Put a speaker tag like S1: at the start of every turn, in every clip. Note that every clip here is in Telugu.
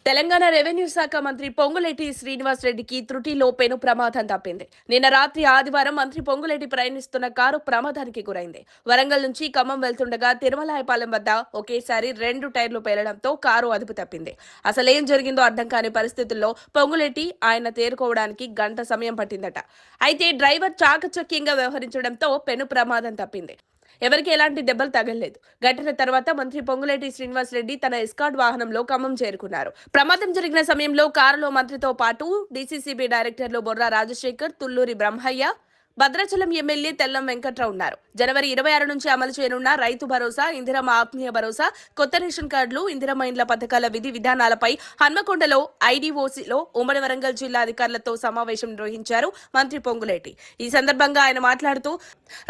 S1: తెలంగాణ రెవెన్యూ శాఖ మంత్రి పొంగులేటి శ్రీనివాస్ రెడ్డికి త్రుటిలో పెను ప్రమాదం తప్పింది. నిన్న రాత్రి ఆదివారం మంత్రి పొంగులేటి ప్రయాణిస్తున్న కారు ప్రమాదానికి గురైంది. వరంగల్ నుంచి ఖమ్మం వెళ్తుండగా తిరుమలాయపాలెం వద్ద ఒకేసారి 2 టైర్లు పేలడంతో కారు అదుపు తప్పింది. అసలేం జరిగిందో అర్థం కాని పరిస్థితుల్లో పొంగులేటి ఆయన తేరుకోవడానికి గంట సమయం పట్టిందట. అయితే డ్రైవర్ చాకచక్యంగా వ్యవహరించడంతో పెను ప్రమాదం తప్పింది. ఎవరికి ఎలాంటి దెబ్బలు తగలలేదు. ఘటన తర్వాత మంత్రి పొంగులేటి శ్రీనివాస్ రెడ్డి తన ఎస్కార్ట్ వాహనంలో ఖమ్మం చేరుకున్నారు. ప్రమాదం జరిగిన సమయంలో కారులో మంత్రితో పాటు డీసీసీబీ డైరెక్టర్లు బొర్రా రాజశేఖర్, తుళ్లూరి బ్రహ్మయ్య, భద్రాచలం ఎమ్మెల్యే తెల్లం వెంకట్రావు ఉన్నారు. జనవరి 26 నుంచి అమలు చేయనున్న రైతు భరోసా, ఇందిరమ్మ ఆత్మీయ భరోసా, కొత్త రేషన్ కార్డులు, ఇందిరమ్మ ఇండ్ల పథకాల విధి విధానాలపై హన్మకొండలో ఐడీఓసీలో ఉమ్మడి వరంగల్ జిల్లా అధికారులతో సమావేశం నిర్వహించారు మంత్రి పొంగులేటి. ఈ సందర్భంగా ఆయన మాట్లాడుతూ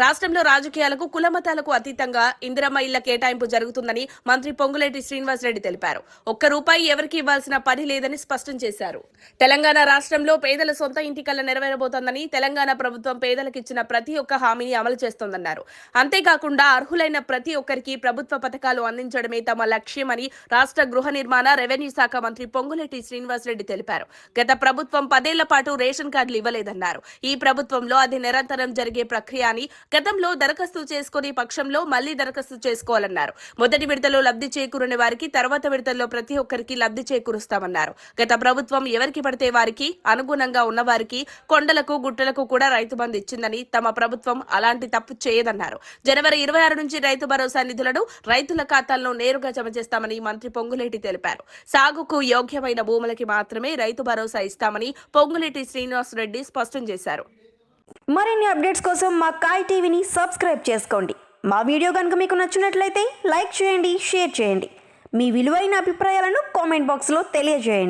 S1: రాష్ట్రంలో రాజకీయాలకు, కులమతాలకు అతీతంగా ఇందిరమ్మ ఇళ్ల కేటాయింపు జరుగుతుందని మంత్రి పొంగులేటి శ్రీనివాస్ రెడ్డి తెలిపారు. ఒక్క రూపాయి ఎవరికి ఇవ్వాల్సిన పని లేదని స్పష్టం చేశారు. తెలంగాణ రాష్ట్రంలో పేదల సొంత ఇంటి కల నెరవేరబోతోందని, తెలంగాణ ప్రభుత్వం పేదలకు ఇచ్చిన ప్రతి ఒక్క హామీని అమలు చేస్తోందన్నారు. అంతేకాకుండా అర్హులైన ప్రతి ఒక్కరికి ప్రభుత్వ పథకాలు అందించడమే తమ లక్ష్యమని రాష్ట్ర గృహ నిర్మాణ, రెవెన్యూ శాఖ మంత్రి పొంగులేటి శ్రీనివాస్ రెడ్డి తెలిపారు. గత ప్రభుత్వం 10 ఏళ్ల పాటు రేషన్ కార్డులు ఇవ్వలేదన్నారు. ఈ ప్రభుత్వంలో అది నిరంతరం జరిగే ప్రక్రియ అని, గతంలో దరఖాస్తు చేసుకునే పక్షంలో మళ్లీ దరఖాస్తు చేసుకోవాలన్నారు. మొదటి విడతలో లబ్ధి చేకూరని వారికి తర్వాత విడతల్లో ప్రతి ఒక్కరికి లబ్ధి చేకూరుస్తామన్నారు. గత ప్రభుత్వం ఎవరికి పడితే వారికి అనుగుణంగా ఉన్నవారికి, కొండలకు గుట్టలకు కూడా రైతు బంధు ఇచ్చిందని, తమ ప్రభుత్వం అలాంటి తప్పు చేయదన్నారు. జనవరి 26 నుంచి రైతు భరోసా నిధులను రైతుల ఖాతాల్లో నేరుగా జమ చేస్తామని మంత్రి పొంగులేటి తెలిపారు. సాగుకు యోగ్యమైన భూములకి మాత్రమే రైతు భరోసా ఇస్తామని పొంగులేటి శ్రీనివాస్ రెడ్డి స్పష్టం చేశారు.
S2: మరిన్ని అప్డేట్స్ కోసం మా కాయ్ టీవీని సబ్స్క్రైబ్ చేసుకోండి. మా వీడియో కనుక మీకు నచ్చినట్లయితే లైక్ చేయండి, షేర్ చేయండి. మీ విలువైన అభిప్రాయాలను కామెంట్ బాక్స్లో తెలియజేయండి.